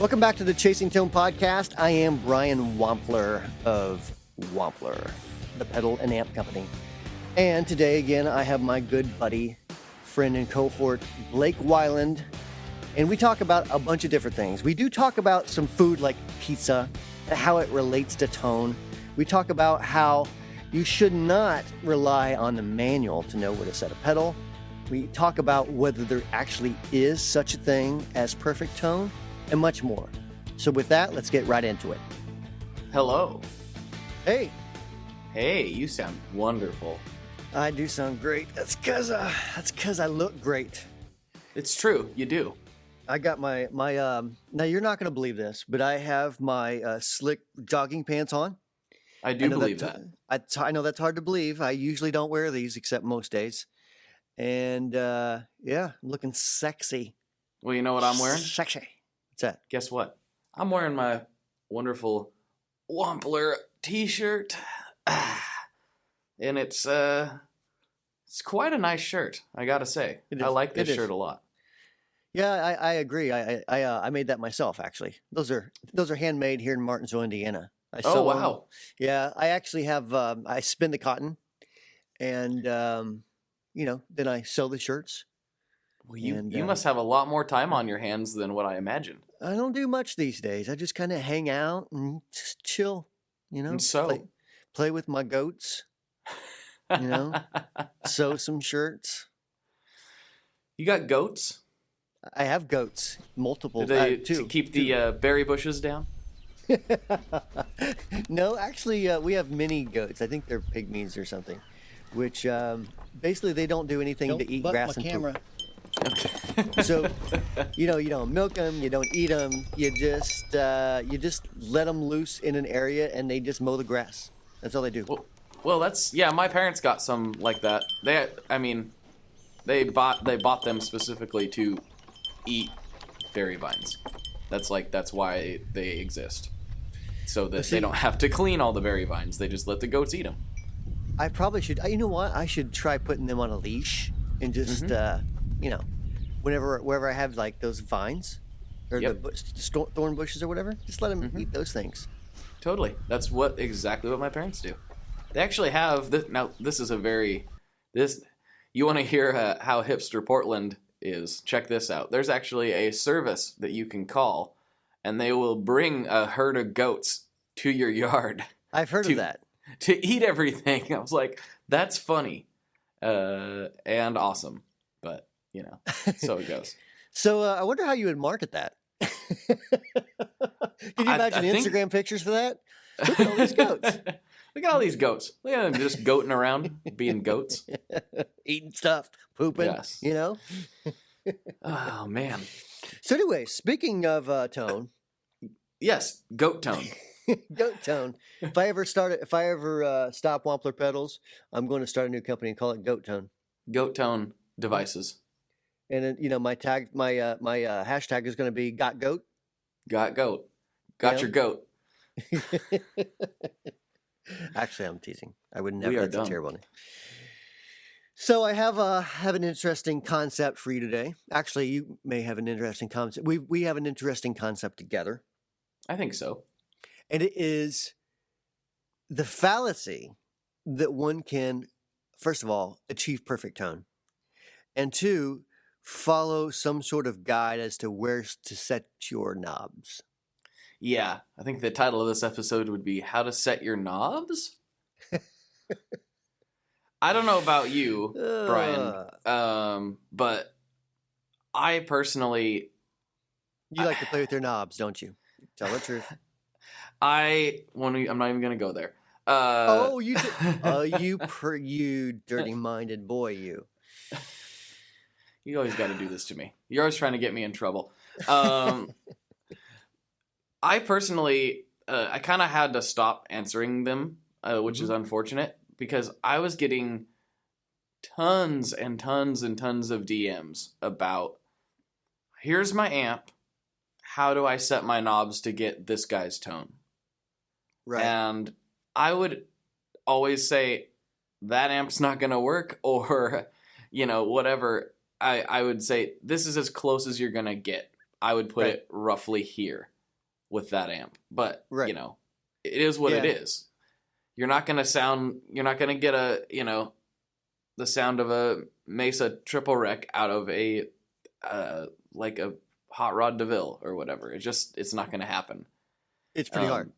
Welcome back to the Chasing Tone podcast. I am Brian Wampler of Wampler, the pedal and amp company. And today, again, I have my good buddy, friend, and cohort, Blake Weiland. And we talk about a bunch of different things. We do talk about some food like pizza, and how it relates to tone. We talk about how you should not rely on the manual to know where to set a pedal. We talk about whether there actually is such a thing as perfect tone, and much more. So with that, let's get right into it. Hello. Hey. Hey, you sound wonderful. I do sound great. That's because I look great. It's true, you do. I got my now you're not going to believe this, but I have my slick jogging pants on. I do believe that. I know that's hard to believe. I usually don't wear these except most days. And yeah, I'm looking sexy. Well, you know what I'm wearing? Sexy. What's that? Guess what? I'm wearing my wonderful Wampler t-shirt. And it's quite a nice shirt, I gotta say. I like this shirt a lot. Yeah, I agree. I made that myself, actually. Those are handmade here in Martinsville, Indiana. Oh, wow. Yeah, I actually have, I spin the cotton and, then I sew the shirts. Well, you must have a lot more time on your hands than what I imagined. I don't do much these days. I just kind of hang out and just chill, And so? Play with my goats, sew some shirts. You got goats? I have goats, multiple. To keep the berry bushes down? No, actually, we have mini goats. I think they're pygmies or something, which basically they don't do anything to eat grass and poop. So, you don't milk them, you don't eat them, you just let them loose in an area and they just mow the grass. That's all they do. Well, my parents got some like that. They bought them specifically to eat berry vines. That's why they exist. So that they don't have to clean all the berry vines. They just let the goats eat them. I probably should, you know what? I should try putting them on a leash and just, wherever I have like those vines or the thorn bushes or whatever, just let them eat those things. Totally. That's exactly what my parents do. They actually have this. Now, you want to hear how hipster Portland is? Check this out. There's actually a service that you can call, and they will bring a herd of goats to your yard. I've heard of that. To eat everything. I was like, that's funny and awesome. But, so it goes. So I wonder how you would market that. Can you imagine Instagram pictures for that? Look at all these goats. Look at all these goats. Look at them just goating around, being goats. Eating stuff, pooping, yes. Oh, man. So anyway, speaking of tone. Yes, goat tone. Goat tone. If I ever stop Wampler Pedals, I'm going to start a new company and call it Goat Tone. Goat Tone Devices. And then, my hashtag is going to be Got Goat. Got goat. Got your goat. Actually, I'm teasing. I would never. That's a terrible name. So I have an interesting concept for you today. Actually, you may have an interesting concept. We have an interesting concept together. I think so. And it is the fallacy that one can, first of all, achieve perfect tone, and two, follow some sort of guide as to where to set your knobs. Yeah, I think the title of this episode would be How to Set Your Knobs? I don't know about you, Brian, but I personally... You like to play with your knobs, don't you? Tell the truth. I'm not even going to go there. You dirty-minded boy, you. You always got to do this to me. You're always trying to get me in trouble. I personally, I kind of had to stop answering them, which is unfortunate, because I was getting tons and tons and tons of DMs about, here's my amp, how do I set my knobs to get this guy's tone? Right. And I would always say, that amp's not going to work, or, whatever. I would say, this is as close as you're going to get. I would put Right. it roughly here with that amp. But, Right. you know, it is what it Yeah. is. You're not going to get the sound of a Mesa triple rec out of like a Hot Rod DeVille or whatever. It's not going to happen. It's pretty hard.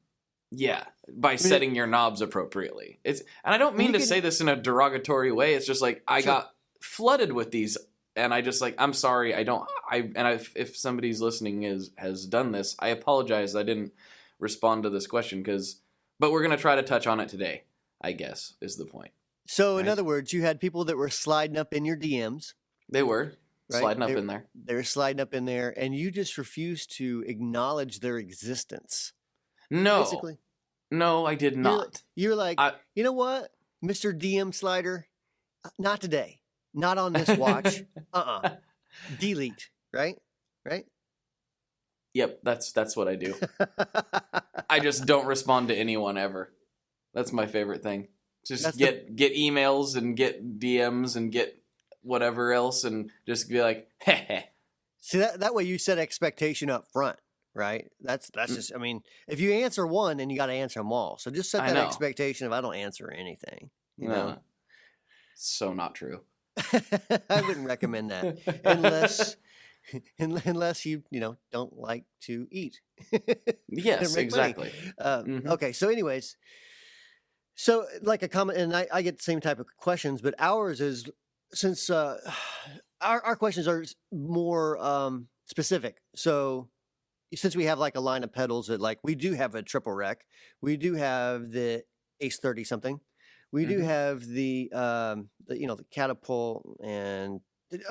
Yeah, by setting your knobs appropriately. And I don't mean to say this in a derogatory way. It's just like I got flooded with these, and I just like, I'm sorry, if somebody's listening has done this, I apologize. I didn't respond to this question but we're gonna try to touch on it today, I guess, is the point. So in other words, you had people that were sliding up in your DMs. They were sliding up in there. They were sliding up in there, and you just refused to acknowledge their existence. No, basically. No, I did not. You're like, you know what, Mr. DM Slider? Not today. Not on this watch. Delete. Right? Yep, that's what I do. I just don't respond to anyone ever. That's my favorite thing. Just get emails and get DMs and get whatever else and just be like, heh. See, that way you set expectation up front, right? That's just, I mean, if you answer one, then you got to answer them all. So just set that expectation of I don't answer anything. You know? So not true. I wouldn't recommend that unless you don't like to eat. Yes, exactly. Okay, so anyways, so like a comment, and I get the same type of questions, but ours is, since our questions are more specific. So since we have like a line of pedals that, like, we do have a triple rec, we do have the Ace 30 something, we do have the catapult, and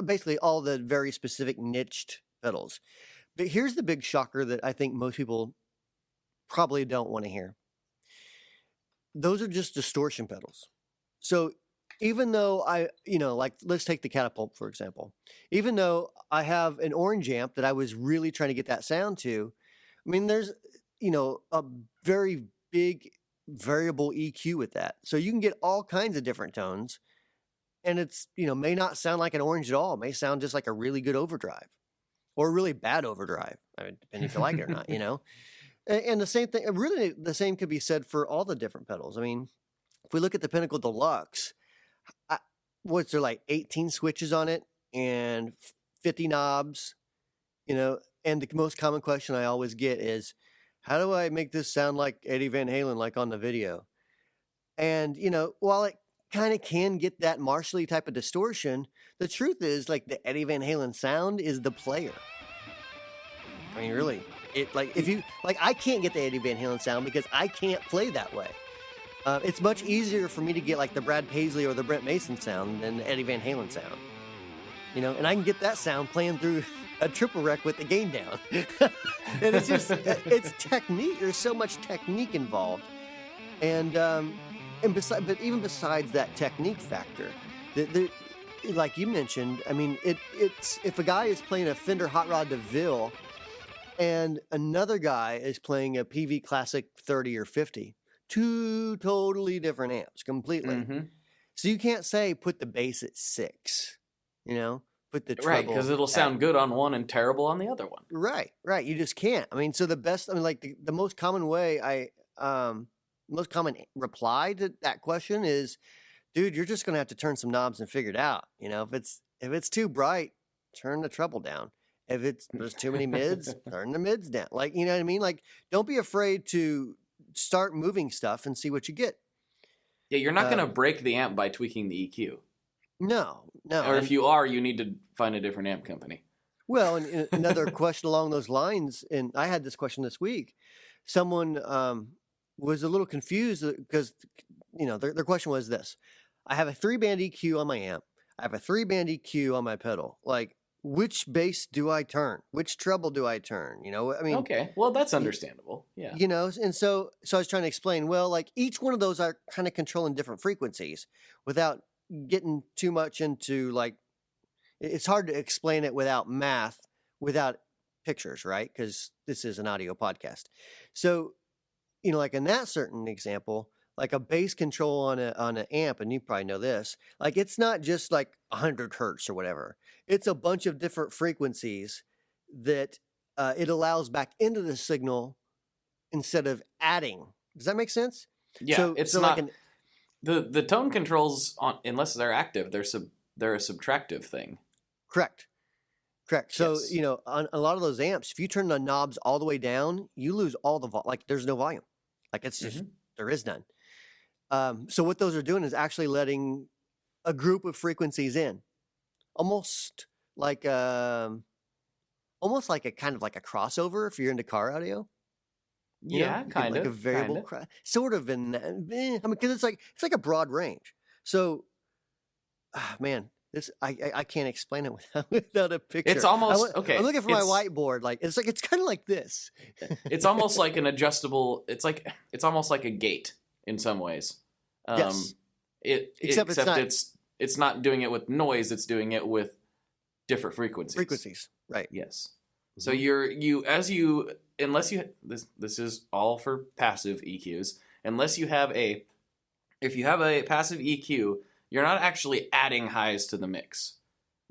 basically all the very specific niched pedals. But here's the big shocker that I think most people probably don't want to hear. Those are just distortion pedals. So even though let's take the catapult, for example. Even though I have an orange amp that I was really trying to get that sound to, I mean, there's, a very big variable EQ with that. So you can get all kinds of different tones, and it's, may not sound like an orange at all. It may sound just like a really good overdrive or a really bad overdrive. I mean, depending if you like it or not, And the same thing, really the same could be said for all the different pedals. I mean, if we look at the Pinnacle Deluxe, what's there, like 18 switches on it and 50 knobs, and the most common question I always get is, how do I make this sound like Eddie Van Halen, like on the video? And, while it kind of can get that Marshall-y type of distortion, the truth is, like, the Eddie Van Halen sound is the player. I mean, really, I can't get the Eddie Van Halen sound because I can't play that way. It's much easier for me to get like the Brad Paisley or the Brent Mason sound than the Eddie Van Halen sound. And I can get that sound playing through a triple rec with the gain down. And it's just, it's technique. There's so much technique involved. But even besides that technique factor, like you mentioned, I mean, it's if a guy is playing a Fender Hot Rod DeVille and another guy is playing a PV Classic 30 or 50, two totally different amps, completely. Mm-hmm. So you can't say put the bass at 6, put the treble, right, because it'll sound good on one and terrible on the other one. Right. You just can't. I mean, so the most common way most common reply to that question is, dude, you're just gonna have to turn some knobs and figure it out. If it's too bright, turn the treble down. If there's too many mids, turn the mids down. Like, you know what I mean? Like, don't be afraid to start moving stuff and see what you get. Yeah, you're not going to break the amp by tweaking the EQ. No. Or if you are, you need to find a different amp company. Well, and another question along those lines, and I had this question this week. Someone was a little confused because, their question was this. I have a 3-band EQ on my amp. I have a 3-band EQ on my pedal. Like, which bass do I turn? Which treble do I turn? I mean, okay, well, that's understandable. Yeah. And so I was trying to explain, well, like each one of those are kind of controlling different frequencies without getting too much into, like, it's hard to explain it without math, without pictures, right? Because this is an audio podcast. So, like in that certain example, like a bass control on an amp, and you probably know this, like it's not just like 100 hertz or whatever. It's a bunch of different frequencies that it allows back into the signal instead of adding. Does that make sense? Yeah, So, it's so not like an the tone controls on unless they're active. They're a subtractive thing. correct. Correct. So, Yes. you know, on a lot of those amps, if you turn the knobs all the way down, you lose all the like there's no volume. Like it's just there is none. So what those are doing is actually letting a group of frequencies in, almost like almost like a kind of like a crossover if you're into car audio. You know, Yeah, you get kind like a of, variable, kind of. sort of in. I mean, because it's like a broad range. So, man, this I can't explain it without a It's picture. almost I'm okay. looking for my whiteboard. Like it's kind of like this. It's almost like an adjustable. It's almost like a gate in some ways. Yes, Except it's not it's not doing it with noise. It's doing it with different frequencies. frequencies, right? Yes. So Mhm. unless you this is all for passive EQs. Unless you have if you have a passive EQ, you're not actually adding highs to the mix.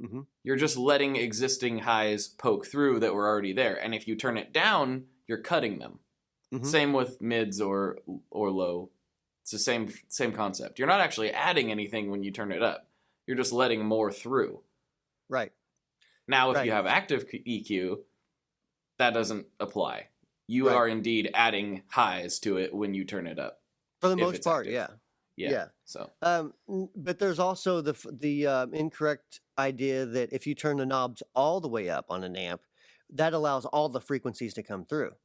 Mhm. You're just letting existing highs poke through that were already there. And if you turn it down, you're cutting them. Mhm. Same with mids or low. It's the same concept. You're not actually adding anything when you turn it up. You're just letting more through. Right. Now, if you Right. have active EQ, that doesn't apply. You Right. are indeed adding highs to it when you turn it up. For the If most it's part, active. yeah. Yeah. Yeah. So But there's also the incorrect idea that if you turn the knobs all the way up on an amp, that allows all the frequencies to come through.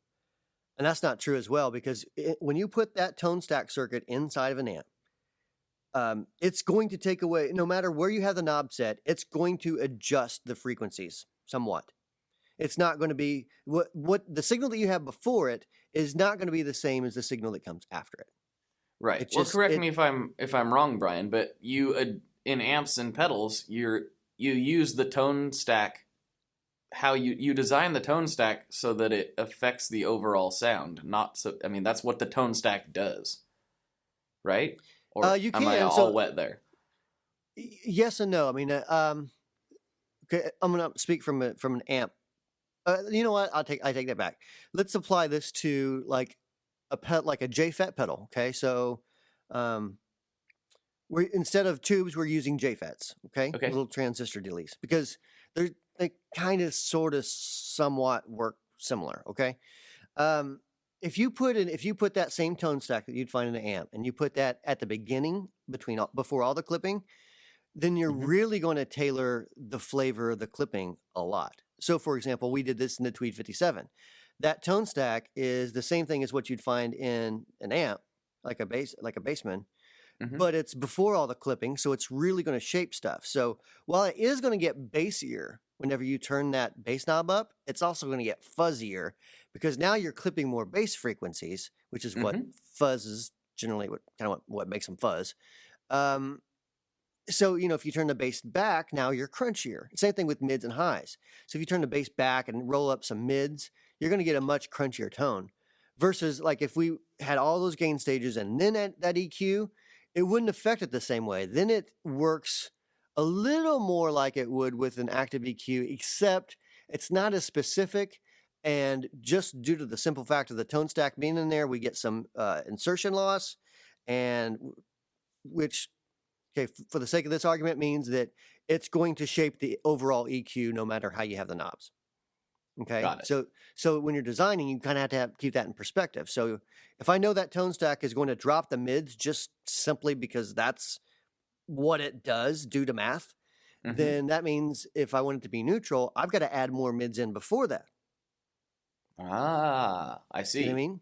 And that's not true as well because when you put that tone stack circuit inside of an amp, it's going to take away, no matter where you have the knob set, it's going to adjust the frequencies somewhat. It's not going to be what the signal that you have before it is not going to be the same as the signal that comes after it. right. It Well, just correct it me if I'm wrong, Brian. But you in amps and pedals, you use the tone stack. How you design the tone stack so that it affects the overall sound. Not so. I mean, that's what the tone stack does, right? Or you am I can all so wet there? yes and no. I mean, okay, I'm gonna speak from an amp. You know what? I take that back. Let's apply this to like like a JFET pedal. Okay, so um, we instead of tubes, we're using JFETs. Okay, Okay. little transistor dealies because they kind of, sort of, somewhat work similar. Okay, um, if you put that same tone stack that you'd find in an amp, and you put that at the beginning before all the clipping, then you're Mm-hmm. really going to tailor the flavor of the clipping a lot. So, for example, we did this in the Tweed 57. That tone stack is the same thing as what you'd find in an amp, like a bassman, Mm-hmm. but it's before all the clipping, so it's really going to shape stuff. So while it is going to get bassier whenever you turn that bass knob up, it's also going to get fuzzier because now you're clipping more bass frequencies, which is what Mm-hmm. fuzz is generally what makes them fuzz. Um, so, you know, if you turn the bass back, now you're crunchier. Same thing with mids and highs. So if you turn the bass back and roll up some mids, you're going to get a much crunchier tone. Versus like if we had all those gain stages and then that EQ, it wouldn't affect it the same way. Then it works a little more like it would with an active EQ, except it's not as specific. And just due to the simple fact of the tone stack being in there, we get some insertion loss, and which, okay, for the sake of this argument, means that it's going to shape the overall EQ no matter how you have the knobs. Okay, Got it. so when you're designing, you kind of have to keep that in perspective. So if I know that tone stack is going to drop the mids just simply because that's what it does due to math, Mm-hmm. then that means if I want it to be neutral, I've got to add more mids in before that. Ah, I You know what I see. mean? Or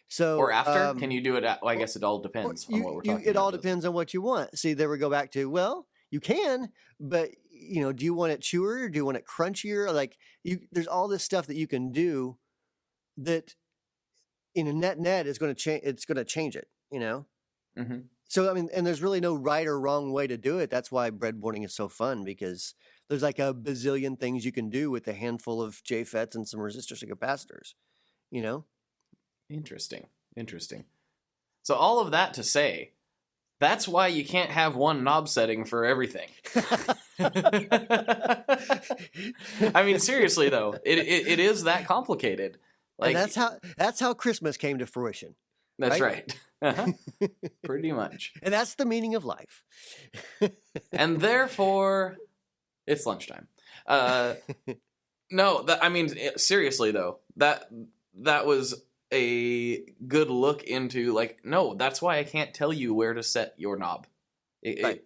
So after? Can you do it? Well, I or, guess it all or depends on what we're talking it all about. Does depends on what you want. See, there we go back to, well, you can, but you know, do you want it chewer? Or do you want it crunchier? Like there's all this stuff that you can do that in a net is going to change. It's going to change it, you know? mm-hmm. So, I mean, and there's really no right or wrong way to do it. That's why breadboarding is so fun, because there's like a bazillion things you can do with a handful of JFETs and some resistors and capacitors, you know? Interesting. So all of that to say, that's why you can't have one knob setting for everything. I mean, seriously though, it is that complicated. Like And that's how Christmas came to fruition. that's right. Uh-huh. Pretty much. And that's the meaning of life. And therefore, it's lunchtime. No, I mean, seriously though, that was a good look into like, no, that's why I can't tell you where to set your knob. Right.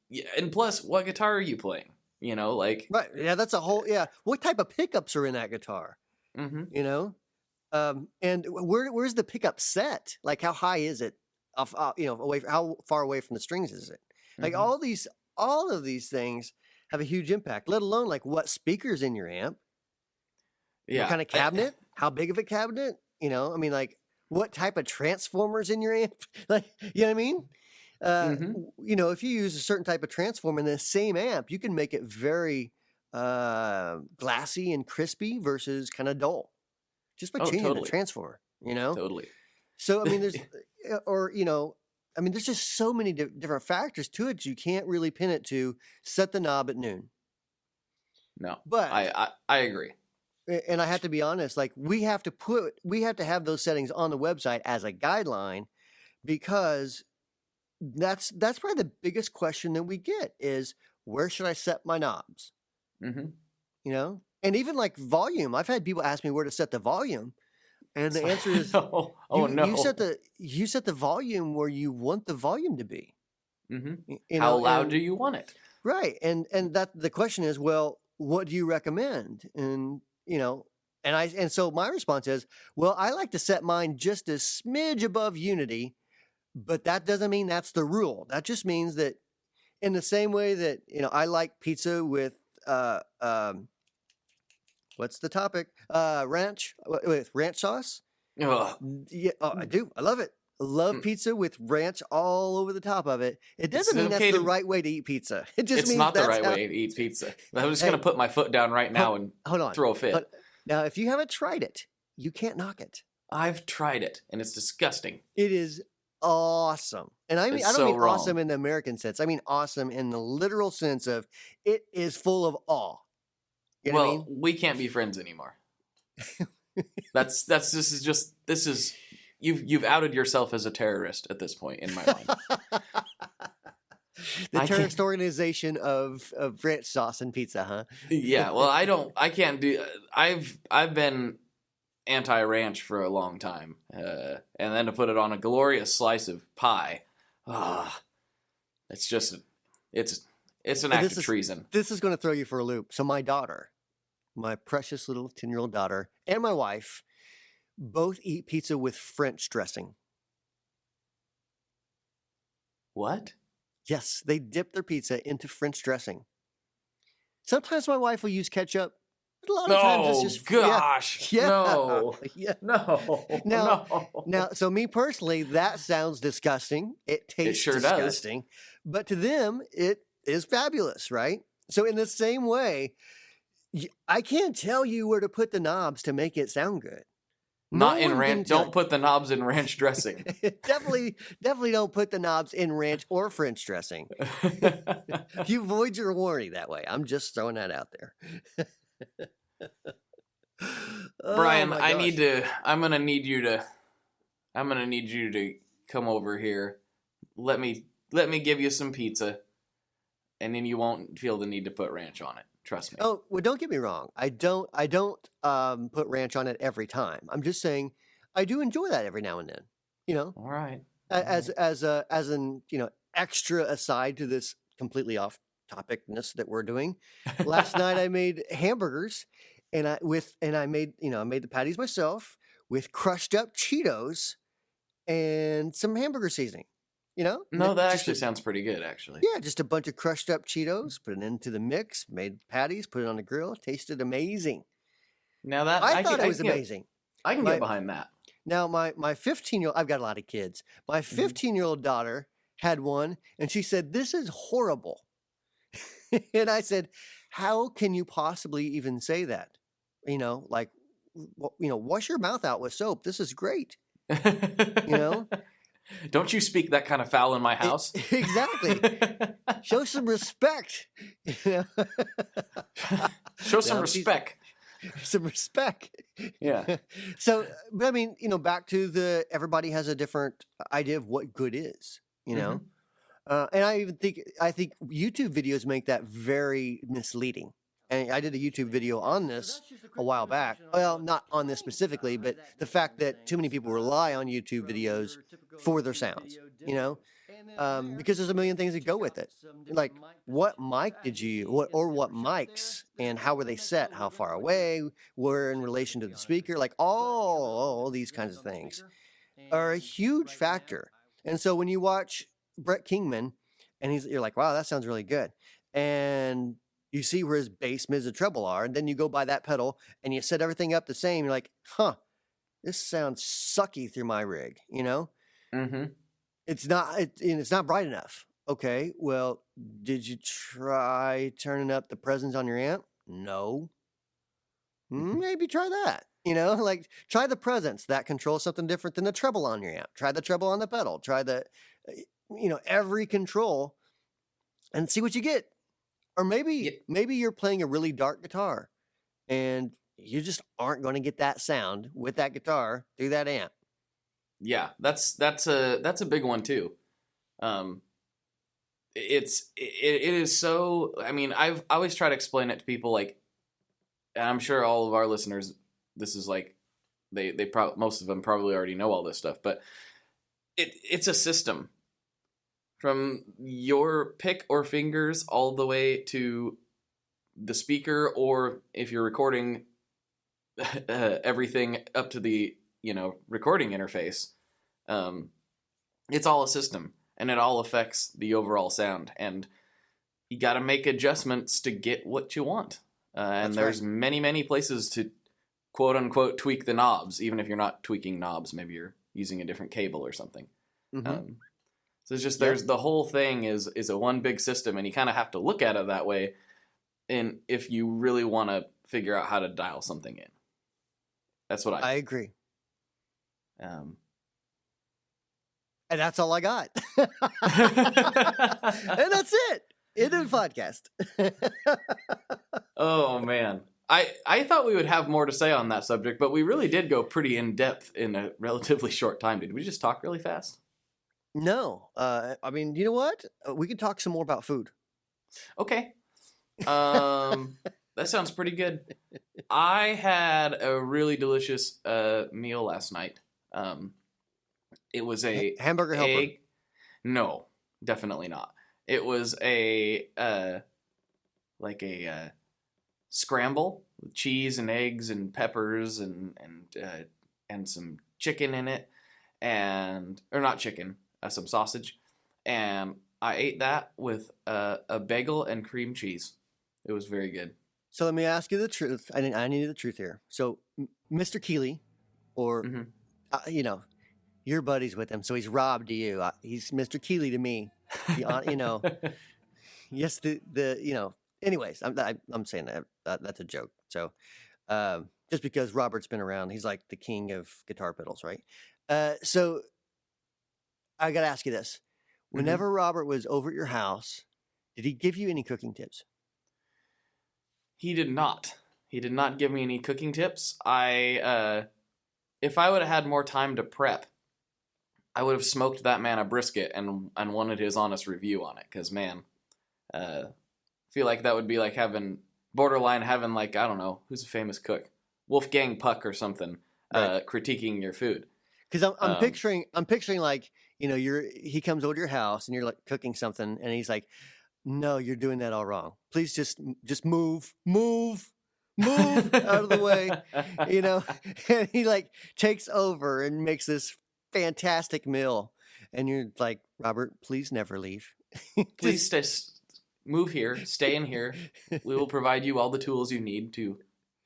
Yeah, and plus, what guitar are you playing? You know, like Right. Yeah, that's a whole. Yeah, what type of pickups are in that guitar? mhm. You know, and where's the pickup set? Like, how high is it? Off, away. How far away from the strings is it? Like Mhm. all of these things have a huge impact. Let alone like what speakers in your amp, what Yeah. kind of cabinet, how big of a cabinet. I mean, like what type of transformers in your amp? Like, you know what I mean? Mhm. If you use a certain type of transformer in the same amp, you can make it very glassy and crispy versus kind of dull just by Oh, changing the totally. transformer. Totally. So I mean, there's just so many different factors to it. You can't really pin it to set the knob at noon. No. But I agree. and I have to be honest, like we have to have those settings on the website as a guideline because that's probably the biggest question that we get is where should I set my knobs? Mhm. And even like volume. I've had people ask me where to set the volume, and the answer is oh no. you set the volume where you want the volume to be. Mhm. You How know, loud and do you want it? right, and that the question is, well, what do you recommend? And so my response is, well, I like to set mine just a smidge above unity, but that doesn't mean that's the rule. That just means that in the same way that I like pizza with what's the topic? Ranch with ranch sauce. Ugh. Yeah, I do. I love it. I love Mm. pizza with ranch all over the top of it. It It's doesn't mean that's okay the to. right way to eat pizza. It just It's means not the that's right how. way to eat pizza. I'm just gonna Hey, put my foot down right now and hold on. throw a fit. Now, if you haven't tried it, you can't knock it. I've tried it and it's disgusting. It is awesome. And I mean, It's I don't so mean wrong. awesome in the American sense. I mean awesome in the literal sense of it is full of awe. You know what I mean? We can't be friends anymore. This is you've outed yourself as a terrorist at this point in my mind. The I terrorist can't. organization of ranch sauce and pizza, huh? Yeah, well, I can't do. I've been anti-ranch for a long time, and then to put it on a glorious slice of pie, it's just it's an act of treason. This is going to throw you for a loop. So my daughter, my precious little 10-year-old daughter, and my wife both eat pizza with French dressing. What? Yes, they dip their pizza into French dressing. Sometimes my wife will use ketchup. But a lot of times it's just gosh, yeah, no, yeah. no, Now, no. now, so me personally, that sounds disgusting. It tastes sure does. disgusting, but to them, it is fabulous, right? So in the same way, I can't tell you where to put the knobs to make it sound good. Not in ranch. Don't put the knobs in ranch dressing. definitely don't put the knobs in ranch or French dressing. You avoid your warning that way. I'm just throwing that out there. Brian, Oh my gosh. I'm gonna need you to come over here. Let me give you some pizza, and then you won't feel the need to put ranch on it. Trust me. Oh, well, don't get me wrong. I don't put ranch on it every time. I'm just saying I do enjoy that every now and then. All right. As an extra aside to this completely off topicness that we're doing. Last night I made hamburgers and I made the patties myself with crushed up Cheetos and some hamburger seasoning. No, that actually sounds pretty good, actually. Yeah, just a bunch of crushed up Cheetos, put it into the mix, made patties, put it on the grill, tasted amazing. Now that I thought it was amazing. I can get behind that. Now my 15-year-old, I've got a lot of kids. My 15-year-old daughter had one, and she said, "This is horrible." And I said, "How can you possibly even say that? Wash your mouth out with soap. This is great." Don't you speak that kind of foul in my house? Exactly. Show some respect. You know? Show some No, respect. some respect. Yeah. So, but I mean, back to everybody has a different idea of what good is, Mhm. and I think YouTube videos make that very misleading. And I did a YouTube video on this a while back. Well, not on this specifically, but the fact that too many people rely on YouTube videos for their sounds, because there's a million things that go with it. Like, what mic did you, what mics, and how were they set? How far away were in relation to the speaker? Like all these kinds of things are a huge factor. And so when you watch Brett Kingman, and you're like, wow, that sounds really good, and you see where his bass, mids, and treble are, and then you go by that pedal and you set everything up the same. You're like, huh, this sounds sucky through my rig. Mhm. It's not bright enough. Okay, well, did you try turning up the presence on your amp? No. Maybe try that. Like try the presence. That controls something different than the treble on your amp. Try the treble on the pedal. Try every control and see what you get. Or Yeah. maybe you're playing a really dark guitar and you just aren't going to get that sound with that guitar through that amp. Yeah, that's a big one too. Um, it is so. I mean, I always try to explain it to people like, and I'm sure all of our listeners, this is like, most of them probably already know all this stuff, but it's a system from your pick or fingers all the way to the speaker, or if you're recording everything up to the recording interface. Um, it's all a system, and it all affects the overall sound, and you got to make adjustments to get what you want. And there's many places to quote unquote tweak the knobs, even if you're not tweaking knobs. Maybe you're using a different cable or something. Mm-hmm. So it's just there's the whole thing is a one big system, and you kind of have to look at it that way. And if you really want to figure out how to dial something in, that's what I agree. Um, and that's all I got. And that's it. End of the podcast. Oh man. I thought we would have more to say on that subject, but we really did go pretty in depth in a relatively short time. Did we just talk really fast? No. I mean, you know what? We could talk some more about food. Okay. That sounds pretty good. I had a really delicious meal last night. It was a hamburger helper. No, definitely not. It was a scramble with cheese and eggs and peppers and some chicken in it, or not chicken, some sausage, and I ate that with a bagel and cream cheese. It was very good. So let me ask you the truth. I need the truth here. So Mr. Keeley, or your buddy's with him, so he's Rob to you. He's Mr. Keeley to me. Yes, Anyways, I'm saying that's a joke. So, just because Robert's been around, he's like the king of guitar pedals, right? So I got to ask you this: whenever Robert was over at your house, did he give you any cooking tips? He did not. He did not give me any cooking tips. If I would have had more time to prep, I would have smoked that man a brisket and wanted his honest review on it. Because man, feel like that would be like borderline having like, I don't know, who's a famous cook, Wolfgang Puck or something, right, critiquing your food. Because I'm picturing like he comes over to your house and you're like cooking something and he's like, no, you're doing that all wrong. Please just move out of the way, and he like takes over and makes this fantastic meal. And you're like, Robert, please never leave. Please move here, stay in here. We will provide you all the tools you need to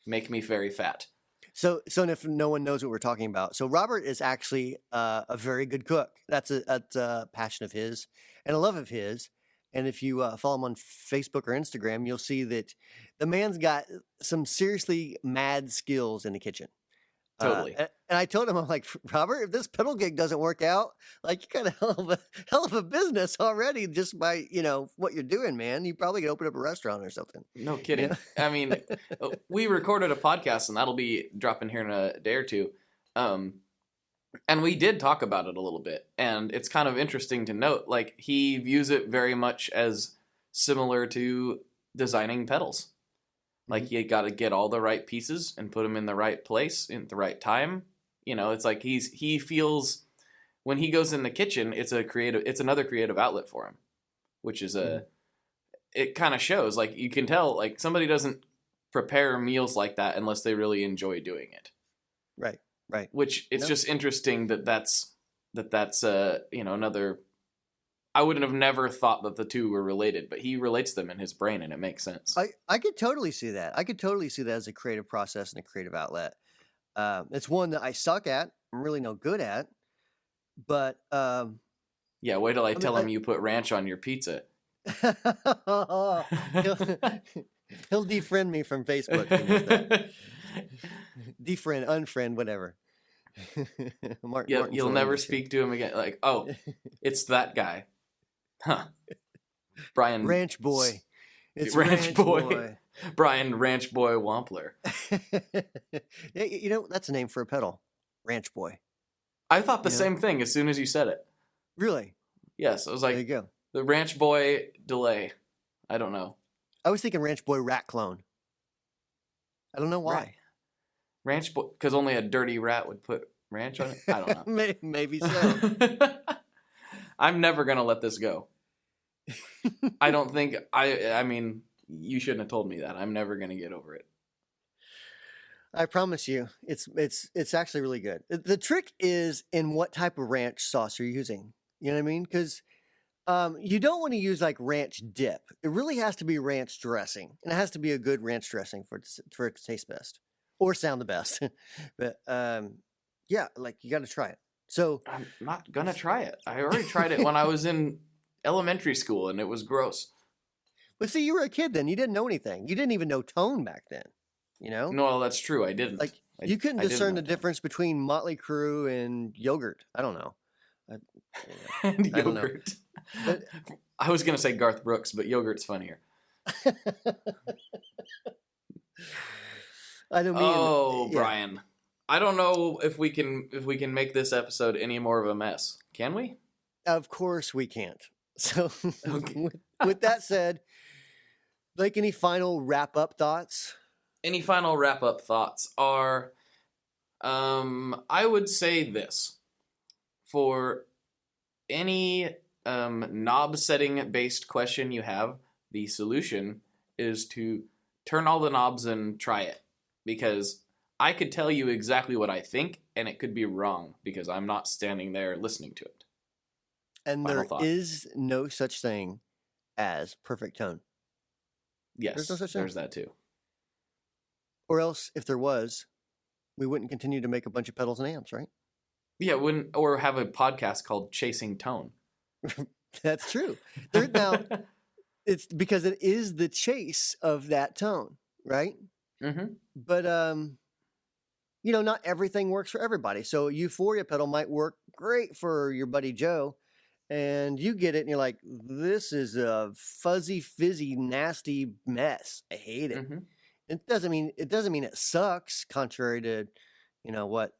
make me very fat. So if no one knows what we're talking about, so Robert is actually a very good cook. That's a passion of his and a love of his. And if you follow him on Facebook or Instagram, you'll see that the man's got some seriously mad skills in the kitchen. Totally. And I told him, I'm like, Robert, if this pedal gig doesn't work out, like you got a hell of a business already just by, what you're doing, man. You probably could open up a restaurant or something. No kidding. I mean, we recorded a podcast and that'll be dropping here in a day or two. And we did talk about it a little bit. And it's kind of interesting to note, like, he views it very much as similar to designing pedals. Like, you got to get all the right pieces and put them in the right place in the right time. It's like he feels when he goes in the kitchen, it's another creative outlet for him, which is it kind of shows. Like, you can tell, like, somebody doesn't prepare meals like that unless they really enjoy doing it. Right. Which it's just interesting that's another. I wouldn't have never thought that the two were related, but he relates them in his brain, and it makes sense. I could totally see that. I could totally see that as a creative process and a creative outlet. It's one that I suck at. I'm really no good at. But yeah, wait till I tell him you put ranch on your pizza. He'll defriend me from Facebook. Defriend, unfriend, whatever. You'll never speak to him again. Like, oh, it's that guy. Huh. Brian. Ranch Boy. It's Ranch Boy. Brian Ranch Boy Wampler. That's a name for a pedal. Ranch Boy. I thought the same thing as soon as you said it. Really? Yes. I was like, there you go. The Ranch Boy delay. I don't know. I was thinking Ranch Boy Rat Clone. I don't know why. Right. Ranch Boy, because only a dirty rat would put ranch on it? I don't know. Maybe so. I'm never going to let this go. I don't think, I mean, you shouldn't have told me that. I'm never going to get over it. I promise you, it's actually really good. The trick is in what type of ranch sauce you're using. You know what I mean? Because you don't want to use like ranch dip. It really has to be ranch dressing, and it has to be a good ranch dressing for it to taste best or sound the best. But yeah, like you got to try it. So I'm not gonna try it. I already tried it when I was in elementary school, and it was gross. But see, you were a kid then. You didn't know anything. You didn't even know tone back then. No, that's true. I didn't. Like you couldn't discern the difference between Motley Crue and yogurt. I don't know. And yogurt. But, I was gonna say Garth Brooks, but yogurt's funnier. I don't mean. Brian. I don't know if we can make this episode any more of a mess. Can we? Of course we can't. So with that said, like, any final wrap up thoughts? Any final wrap up thoughts are, I would say this: for any knob setting based question you have, the solution is to turn all the knobs and try it, because I could tell you exactly what I think, and it could be wrong because I'm not standing there listening to it. And there is no such thing as perfect tone. Yes, there's no such thing. There's that too. Or else, if there was, we wouldn't continue to make a bunch of pedals and amps, right? Yeah, wouldn't, or have a podcast called Chasing Tone. That's true. Now, it's because it is the chase of that tone, right? Mm-hmm. But not everything works for everybody. So Euphoria pedal might work great for your buddy Joe, and you get it and you're like, this is a fuzzy, fizzy, nasty mess. I hate it. Mm-hmm. It doesn't mean it sucks, contrary to, what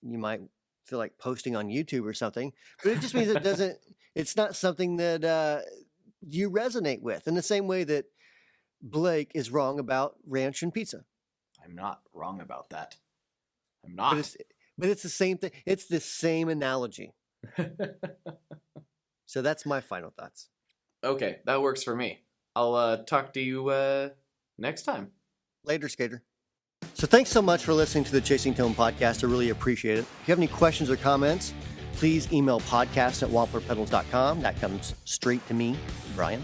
you might feel like posting on YouTube or something. But it just means it's not something that you resonate with, in the same way that Blake is wrong about ranch and pizza. I'm not wrong about that. I'm not. But it's the same thing. It's the same analogy. So that's my final thoughts. Okay, that works for me. I'll talk to you next time. Later, skater. So thanks so much for listening to the Chasing Tone podcast. I really appreciate it. If you have any questions or comments, please email podcast@wamplerpedals.com. That comes straight to me, Brian.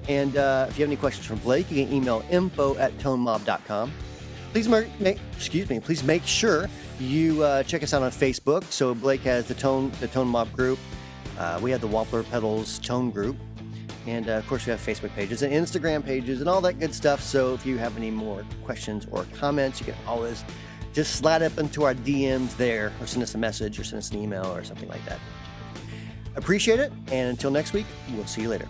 And if you have any questions from Blake, you can email info@tonemob.com. Please make sure you check us out on Facebook. So Blake has the Tone Mob group. We have the Wampler Pedals Tone group. And of course, we have Facebook pages and Instagram pages and all that good stuff. So if you have any more questions or comments, you can always just slide up into our DMs there, or send us a message, or send us an email, or something like that. Appreciate it, and until next week, we'll see you later.